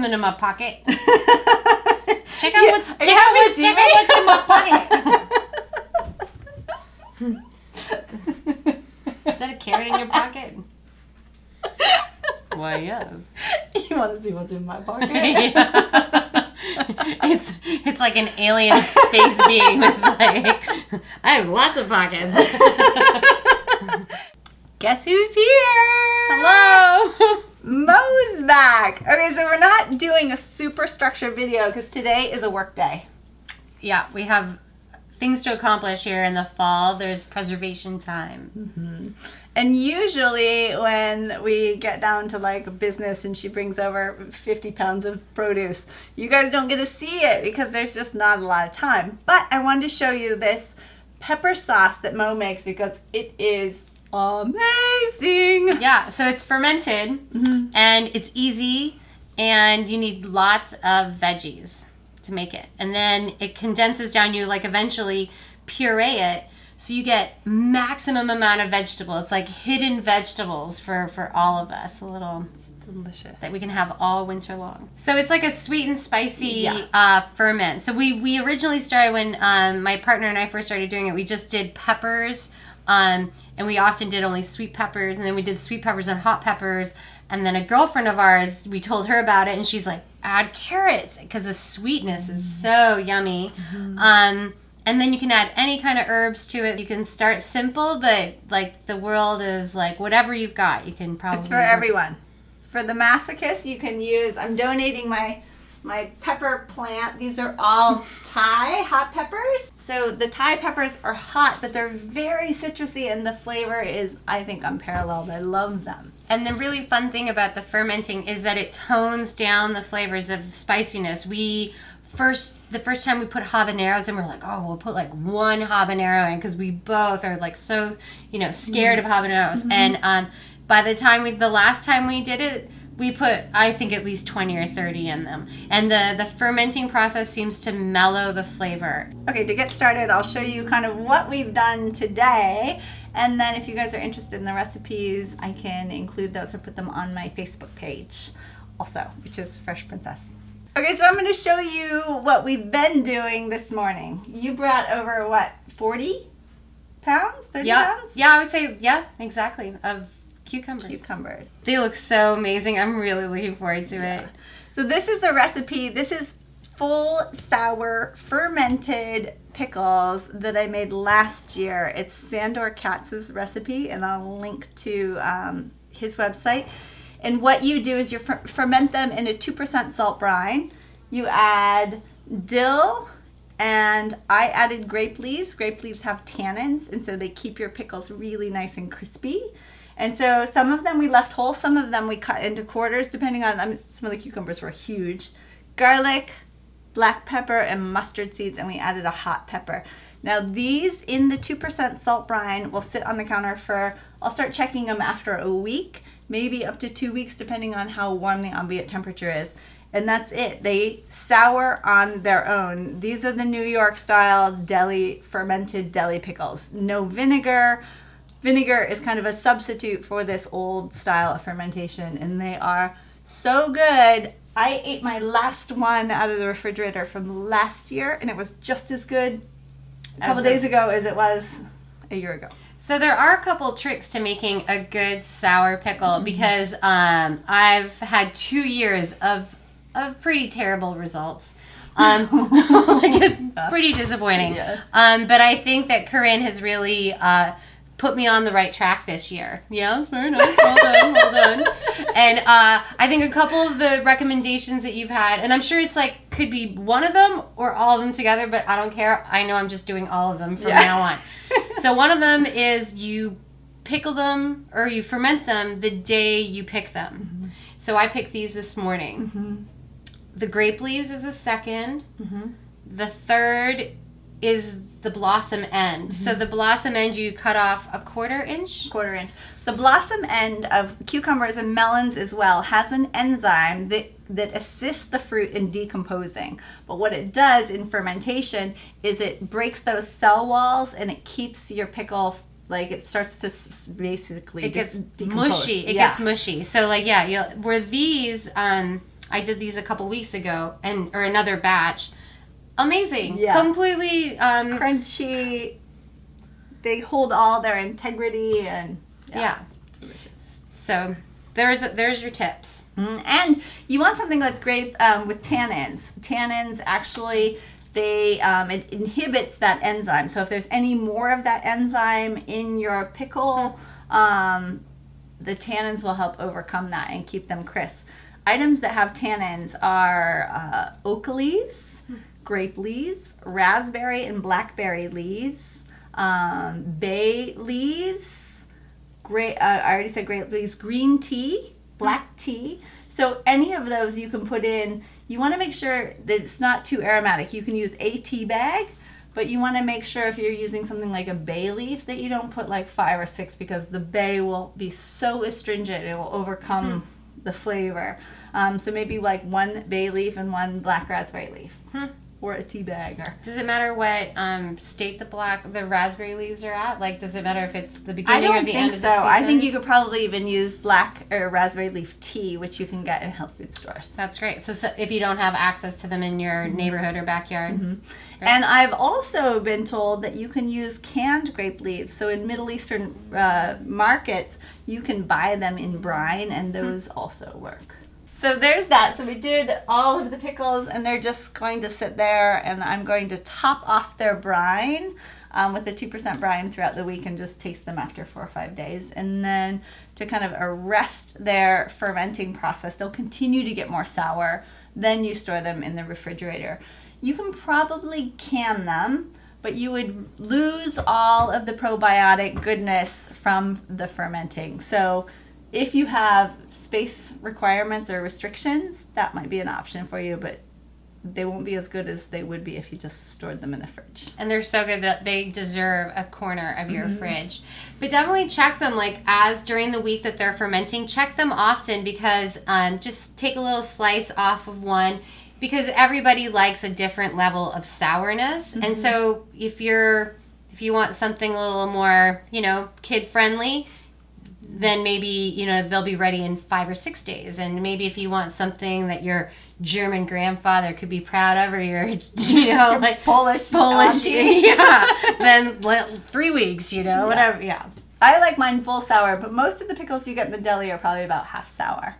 something in my pocket. Check out what's in my pocket. Is that a carrot in your pocket? Why, yes. You want to see what's in my pocket? Yeah. It's like an alien space being with like, I have lots of pockets. Guess who's here? Hello. Mo's back. Okay, so we're not doing a super structured video because today is a work day. Yeah, we have things to accomplish here in the fall. There's preservation time. Mm-hmm. And usually when we get down to like business and she brings over 50 pounds of produce, you guys don't get to see it because there's just not a lot of time. But I wanted to show you this pepper sauce that Mo makes because it is amazing. Yeah, so it's fermented and it's easy and you need lots of veggies to make it. And then it condenses down, you like eventually puree it so you get maximum amount of vegetable. It's like hidden vegetables for all of us, a little delicious that we can have all winter long. So it's like a sweet and spicy ferment. So we originally started when my partner and I first started doing it, we just did peppers. And we often did only sweet peppers, and then we did sweet peppers and hot peppers. And then a girlfriend of ours, we told her about it, and she's like, add carrots, because the sweetness is so yummy. And then you can add any kind of herbs to it. You can start simple, but like the world is like whatever you've got, you can probably. It's for everyone. For the masochists, you can use, I'm donating my pepper plant. These are all Thai hot peppers. So the Thai peppers are hot, but they're very citrusy and the flavor is, I think, unparalleled. I love them. And the really fun thing about the fermenting is that it tones down the flavors of spiciness. The first time we put habaneros in, we're like, oh, we'll put like one habanero in because we both are like so, scared of habaneros. And by the time the last time we did it, we put, I think, at least 20 or 30 in them. And the fermenting process seems to mellow the flavor. Okay, to get started, I'll show you kind of what we've done today. And then if you guys are interested in the recipes, I can include those or put them on my Facebook page also, which is Fresh Princess. Okay, so I'm going to show you what we've been doing this morning. You brought over, what, 40 pounds? 30 pounds? Yeah, I would say, yeah, exactly, of cucumbers. They look so amazing. I'm really looking forward to it. So this is the recipe. This is full sour fermented pickles that I made last year. It's Sandor Katz's recipe, and I'll link to his website. And what you do is you ferment them in a 2% salt brine. You add dill, and I added grape leaves. Grape leaves have tannins, and so they keep your pickles really nice and crispy. And so some of them we left whole, some of them we cut into quarters, depending on, some of the cucumbers were huge. Garlic, black pepper, and mustard seeds, and we added a hot pepper. Now these in the 2% salt brine will sit on the counter for, I'll start checking them after a week, maybe up to 2 weeks, depending on how warm the ambient temperature is. And that's it. They sour on their own. These are the New York style fermented deli pickles. No vinegar. Vinegar is kind of a substitute for this old style of fermentation, and they are so good. I ate my last one out of the refrigerator from last year, and it was just as good a couple days ago as it was a year ago. So there are a couple tricks to making a good sour pickle because I've had 2 years of pretty terrible results. Like it's pretty disappointing. Yeah. But I think that Corinne has really put me on the right track this year. Yeah, it's very nice. Well done. And I think a couple of the recommendations that you've had, and I'm sure it's like could be one of them or all of them together, but I don't care. I know I'm just doing all of them from now on. So one of them is you pickle them or you ferment them the day you pick them. So I picked these this morning. The grape leaves is the second. The third is the blossom end. So the blossom end you cut off a quarter inch. The blossom end of cucumbers and melons as well has an enzyme that assists the fruit in decomposing. But what it does in fermentation is it breaks those cell walls and it keeps your pickle, like it starts to basically it gets decompose. mushy. It gets mushy. So like where these I did these a couple weeks ago, or another batch. Amazing. Yeah. Completely crunchy. They hold all their integrity and yeah. Delicious. So there's your tips. And you want something that's great with tannins. Tannins actually, it inhibits that enzyme. So if there's any more of that enzyme in your pickle, the tannins will help overcome that and keep them crisp. Items that have tannins are oak leaves, grape leaves, raspberry and blackberry leaves, bay leaves, I already said grape leaves, green tea, black tea. So any of those you can put in. You want to make sure that it's not too aromatic. You can use a tea bag, but you want to make sure if you're using something like a bay leaf that you don't put like 5 or 6, because the bay will be so astringent it will overcome the flavor. So maybe like 1 bay leaf and 1 black raspberry leaf. Or a tea bag. Does it matter what state the raspberry leaves are at? Like, does it matter if it's the beginning or the end of the season? I don't think so. I think you could probably even use black or raspberry leaf tea, which you can get in health food stores. That's great. So if you don't have access to them in your neighborhood or backyard. And I've also been told that you can use canned grape leaves. So in Middle Eastern markets, you can buy them in brine, and those also work. So there's that. So we did all of the pickles, and they're just going to sit there, and I'm going to top off their brine with the 2% brine throughout the week and just taste them after 4 or 5 days. And then to kind of arrest their fermenting process, they'll continue to get more sour. Then you store them in the refrigerator. You can probably can them, but you would lose all of the probiotic goodness from the fermenting. So if you have space requirements or restrictions, that might be an option for you, but they won't be as good as they would be if you just stored them in the fridge. And they're so good that they deserve a corner of your fridge. But definitely check them, like, as during the week that they're fermenting. Check them often, because just take a little slice off of one, because everybody likes a different level of sourness. And so if you want something a little more, kid friendly, then maybe, they'll be ready in 5 or 6 days. And maybe if you want something that your German grandfather could be proud of, or your, like Polish, then 3 weeks, whatever, I like mine full sour, but most of the pickles you get in the deli are probably about half sour.